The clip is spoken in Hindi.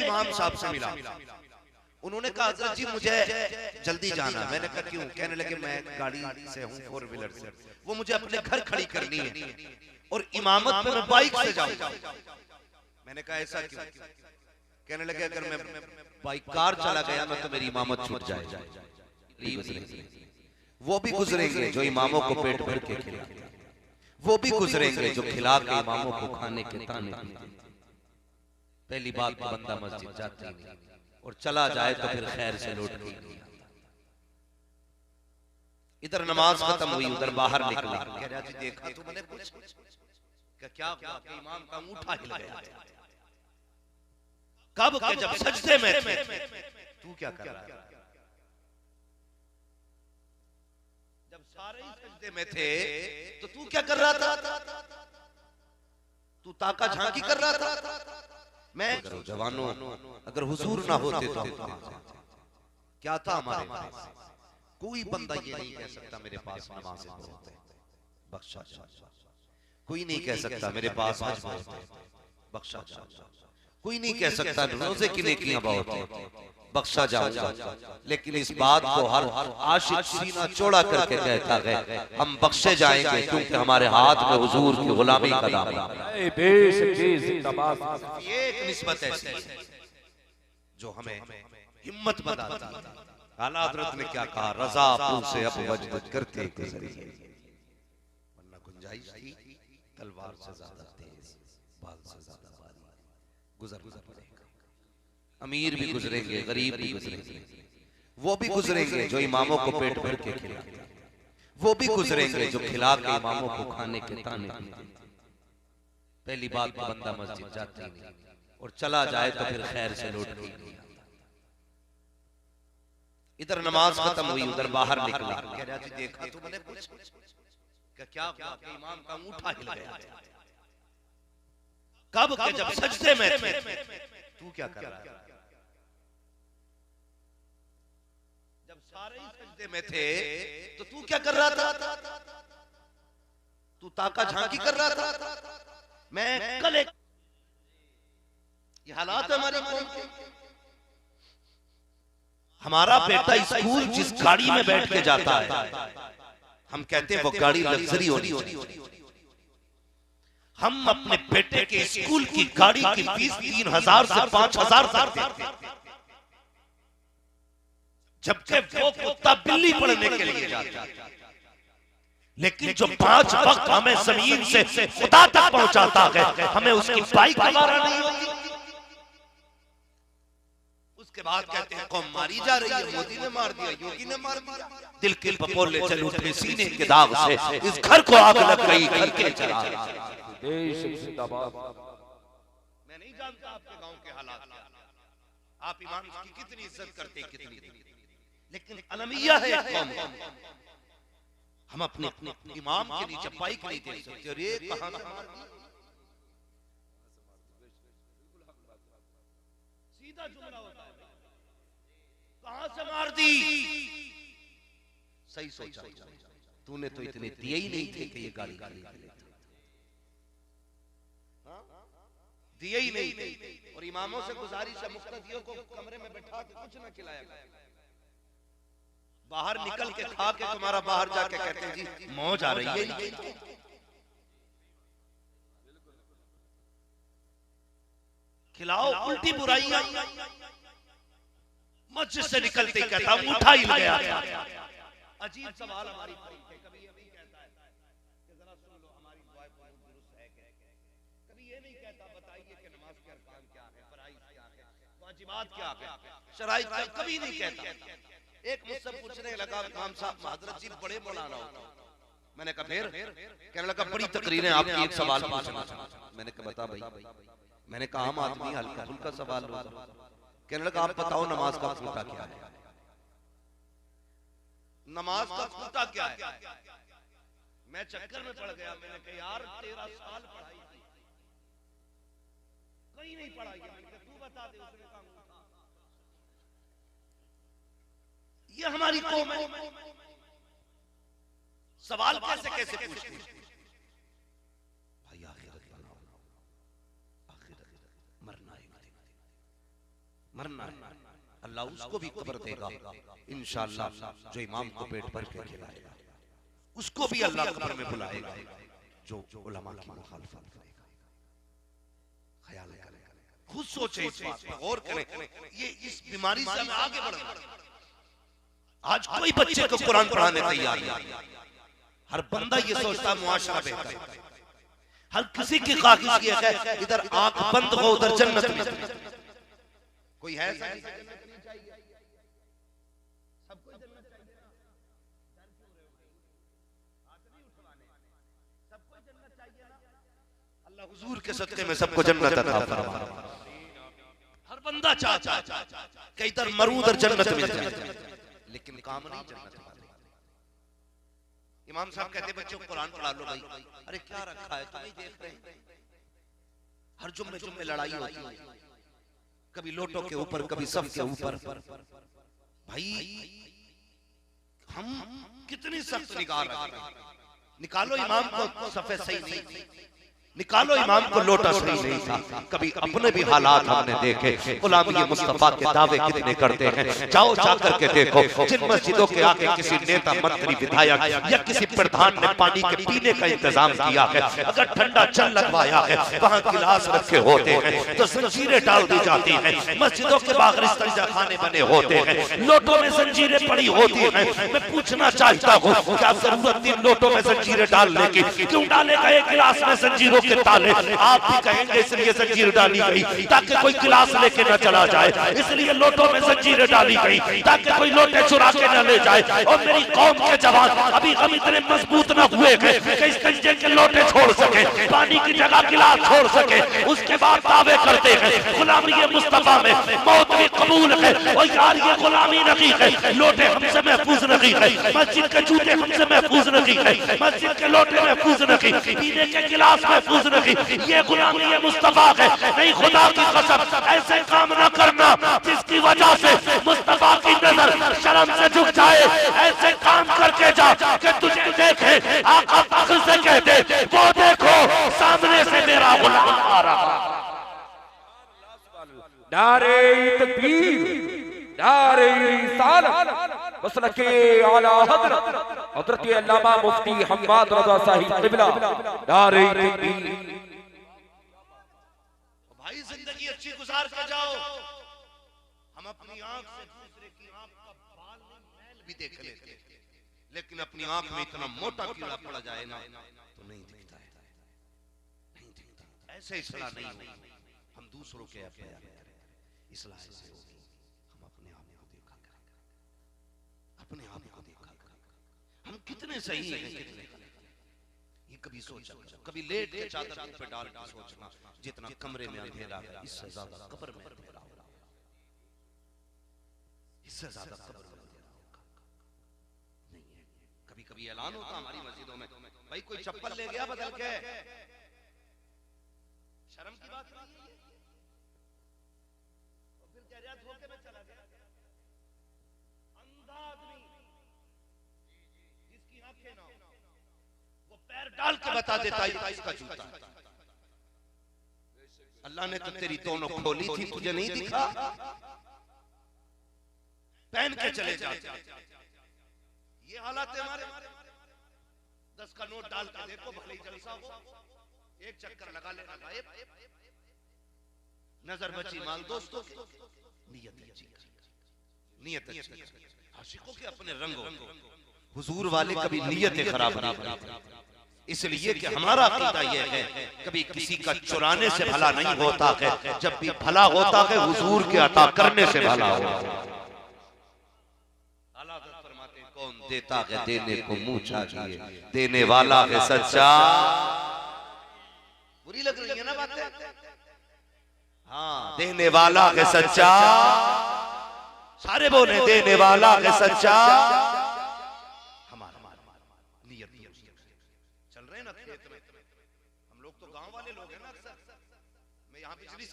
इमाम साहब से मिला, उन्होंने कहा हजरत जी मुझे जल्दी जाना। मैंने कहा क्यों? कहने लगे मैं गाड़ी से हूँ, 4 व्हीलर से, वो मुझे अपने घर खड़ी करनी है और इमामत पे मैं बाइक से जाऊंगा। मैंने कहा ऐसा क्यों? कहने लगे अगर मैं बाइक कार चला गया ना तो मेरी इमामत छूट जाएगी। वो भी गुजरेंगे जो इमामों को पेट भर के खिलाते, वो भी गुजरेंगे जो खिला के इमामों को खाने के ताने देते। पहली बात तो बंदा मस्जिद जाता ही नहीं, और चला जाए तो फिर खैर से लौट के नहीं आता। इधर नमाज खत्म हुई, उधर बाहर निकला, कह रहा जी देखा तो मैंने कुछ क्या हुआ कि इमाम का अंगूठा हिल गया। कब? कि जब सजदे में थे। तू क्या कर रहा है? जब सारे ही सजदे में थे तो तू क्या कर रहा था? तू ताका झांकी कर रहा था। मैं जवानों, अगर हुजूर ना होते तो क्या था हमारे पास? कोई बंदा ये नहीं कह सकता मेरे पास नमाज़ें बहुत है, बख्शा जा। कोई नहीं कह सकता मेरे पास हज बहुत है, बख्शा जा। कोई नहीं कह सकता रोजे की नेकियां बहुत है, बख्शा जाऊंगा। लेकिन इस बात को हर आशिक सीना चौड़ा करके कहता है हम बख्शे जाएंगे क्योंकि हमारे हाथ में हुजूर की गुलामी का दामन है। ये एक निस्बत ऐसी जो हमें हिम्मत बताती है। आला हज़रत ने क्या कहा? रजा पुल से अब वजद करते गुजरिए, वरना गुंजाइश थी तलवार से ज्यादा तेज, बाल से ज्यादा बारीक, गुजरना पड़ेगा। अमीर भी गुजरेंगे, गरीब भी गुजरेंगे, वो भी गुजरेंगे जो इमामों को पेट भर के खिलाते, वो भी गुजरेंगे जो खिला के इमामों को खाने के ताने देते। पहली बात तो बंदा मस्जिद जाता ही नहीं, और चला जाए तो फिर खैर से लौट के नहीं आता। इधर नमाज खत्म हुई, उधर बाहर निकला, कह रहा जी देखा तो मैंने कुछ क्या हुआ कि इमाम का अंगूठा हिल गया। कब? कि जब सजदे में थे। तू क्या कर रहा है? जब सारे ही सजदे में थे तो तू क्या कर रहा था? तू ताका झांकी कर रहा था। मैं कल एक ये हालात हमारी कौम के। हमारा बेटा स्कूल जिस गाड़ी में बैठ के जाता है, हम कहते हैं वो गाड़ी लग्जरी होनी चाहिए। हम अपने बेटे के स्कूल की गाड़ी की फीस 3000 से 5000 तक देते, जबकि वो कुत्ता बिल्ली पढ़ने के लिए जाता है। लेकिन जो 5 वक्त हमें जमीन से खुदा तक पहुंचाता है, हमें उसकी बाइक हमारा नहीं होती। उसके बाद कहते हैं कौम मारी जा रही है, मोदी ने मार दिया, योगी ने मार दिया। दिल के पपोले चल उठे सीने के दाग से, इस घर को आग लग गई, घर के चला। मैं नहीं जानता आपके गांव के हालात, आप इमाम की कितनी इज्जत करते, कितनी, लेकिन अलमिया है कौम। हम अपने इमाम के नीचे बाइक नहीं दे सकते। और ये कहां सीधा जुमला होता है, कहां से मार दी? सही सोचा, तूने तो इतने दिए ही नहीं थे कि ये गाड़ी खरीद लेता, दिए ही नहीं थे। और इमामों से गुजारिश है मुक्तदियों को कमरे में बैठा के कुछ न खिलाया, बाहर निकल के खा के तुम्हारा बाहर जाके कहते हैं जी मौज आ रही है। खिलाओ, उल्टी बुराइयां। मस्जिद से निकलते ही कहता अंगूठा हिल गया। अजीब सवाल हमारी कभी ये नहीं कहता है कि जरा सुन लो हमारी दुआ दुरुस्त है क्या? कभी ये नहीं कहता बताइए कि नमाज के अरकान क्या है, फराइज क्या है, वाजिबात क्या है, शराइत क्या, कभी नहीं कहता। एक मुझसे पूछने लगा इमाम साहब हजरत जी बड़े मौलाना हो। मैंने कहा फिर? कहने लगा बड़ी तकरीरें आपकी, एक सवाल पूछना। मैंने कहा बता भाई। मैंने कहा आम आदमी हल्का फुल्का सवाल होगा। कहने लगा आप बताओ नमाज का खूंटा क्या है? नमाज का खूंटा क्या है? मैं चक्कर में पड़ गया। मैंने कहा यार 13 साल पढ़ाई की, कहीं नहीं पढ़ाई है। मैंने कहा तू बता दे। उसने कहा ये हमारी कौम है, सवाल कैसे कैसे पूछती है भाई। आखिरत बनाओ, आखिरत मरना एक दिन। मरना है, अल्लाह उसको भी कब्र देगा इंशाअल्लाह, जो इमाम को पेट भर के खिलाएगा, उसको भी अल्लाह कब्र में बुलाएगा जो उलमा की मुखालफत करेगा। ख्याल करें, खुद सोचे, इस बात पर गौर करें। ये इस बीमारी से हमें आगे बढ़ना। आज कोई बच्चे को कुरान पढ़ाने तैयार नहीं, हर बंदा ये सोचता मुआशरा बेहतर, हर किसी की ख्वाहिश ये है इधर आंख बंद हो उधर जन्नत में। कोई है ऐसा? सबको जन्नत चाहिए ना, सबको जन्नत चाहिए ना, अल्लाह हुजूर के सदके में सबको जन्नत अता फरमाए। हर बंदा चाहता है कि इधर मरूं उधर जन्नत मिल जाए, लेकिन काम नहीं जन्नत वाले। इमाम साहब कहते बच्चों को कुरान पढ़ा लो भाई, अरे क्या रखा है तुम ही देख रहे हैं, हर जुम्मे जुम्मे लड़ाई होती है, कभी लोटों के ऊपर कभी सब के ऊपर। भाई हम कितनी सख्त निगाह रखें, निकालो इमाम को सफे सही नहीं, निकालो इमाम को लोटा सही नहीं था। कभी अपने भी हालात हमने देखे, गुलामी मुस्तफा के दावे कितने करते हैं। जाओ जाकर के देखो, जिन मस्जिदों के आगे किसी नेता मंत्री विधायक या किसी प्रधान ने पानी के पीने का इंतजाम किया है, अगर ठंडा चल लगवाया है, वहाँ गिलास रखे होते हैं तो जंजीरें डाल दी जाती हैं। मस्जिदों के बाहर इस्तिंजा खाने बने होते हैं, लोटों में जंजीरें पड़ी होती हैं। मैं पूछना चाहता हूँ, क्या जरूरत थी लोटों में जंजीरें डालने की? क्यों डाले गए गिलास में जंजीरों के ताले? आप भी कहेंगे इसलिए जंजीर डाली गई ताकि कोई गिलास लेके न चला जाए, इसलिए लोटों में जंजीरें डाली गई ताकि कोई लोटे चुरा के न ले जाए। और मेरी कौम के जवान अभी हम इतने मजबूत न हुए कि इस गंजे के लोटे छोड़ सके, पानी की जगह गिलास छोड़ सके। उसके बाद दावे करते हैं गुलामी मुस्तफा में मौत भी कबूल है। और यार ये गुलामी नहीं है, लोटे हमसे महफूज नहीं है, मस्जिद के जूते हमसे महफूज नहीं है, मस्जिद के लोटे महफूज नहीं, पीने के गिलास महफूज नहीं। ये गुलामी मुस्तफा है। नहीं, खुदा की कसम ऐसे काम न करना जिसकी वजह से मुस्तफा की नजर शर्म से झुक जाए। ऐसे काम करके जा कि तुझे देखे आका फख्र से कहते वो देखो सामने से मेरा गुलाम आ रहा। नारे तकबीर, नारे रिसालत, मसलके आला हज़रत हज़रत अल्लामा मुफ्ती हम्माद रज़ा साहिब क़िबला, नारे तकबीर। भाई जिंदगी अच्छी गुजार कर जाओ, हम अपनी आंख से दूसरे की आंख का बाल मैल भी देख लेते, लेकिन अपनी आंख में इतना मोटा कीड़ा पड़ जाए ना तो नहीं दिखता है, नहीं दिखता। ऐसे इसलाह नहीं होगी, हम दूसरों के एफआईआर करें, इसलाह ऐसे होगी हम अपने आप को देखा करेंगे, अपने आप को देखा करेंगे हम कितने सही हैं, कितने ये कभी सोचा, कभी लेट के चादर पे डाल के सोचना, जितना कमरे में अंधेरा है इससे ज्यादा कब्र में अंधेरा होगा, इससे ज्यादा कब्र में अंधेरा होगा। नहीं है, कभी कभी ऐलान होता हमारी मस्जिदों में, भाई कोई चप्पल ले गया बदल के, शर्म की बात नहीं है, तो फिर कह रहा धोखे में चला गया। अंधा आदमी जिसकी आंखें ना हो, वो पैर डाल के बता देता है इसका जूता है। अल्लाह ने तो तेरी दोनों खोली थी, तुझे नहीं दिखा, पहन के चले जा। ये हालात है हमारे। 10 का नोट डाल के देखो, भले ही जलसा हो, एक चक्कर लगा लेना गायब, नजर बची माल दोस्तों की, नियत अच्छी, नियत अच्छी। आशिकों के अपने रंग हो, हुजूर वाले कभी नियतें खराब नहीं करते, इसलिए कि हमारा अकीदा यह है कभी किसी का चुराने से भला नहीं होता है, जब भी भला होता है हुजूर के अता करने से भला होता है। आला हज़रत फरमाते हैं कौन देता है देने को मुंह चाहिए, देने वाला है सच्चा। बुरी लग रही है ना बातें? हाँ, देने वाला है सच्चा, सारे बोले देने वाला है सच्चा। चल रहे हैं ना खेत में, हम लोग तो गांव वाले लोग हैं ना, अक्सर मैं यहाँ बिजली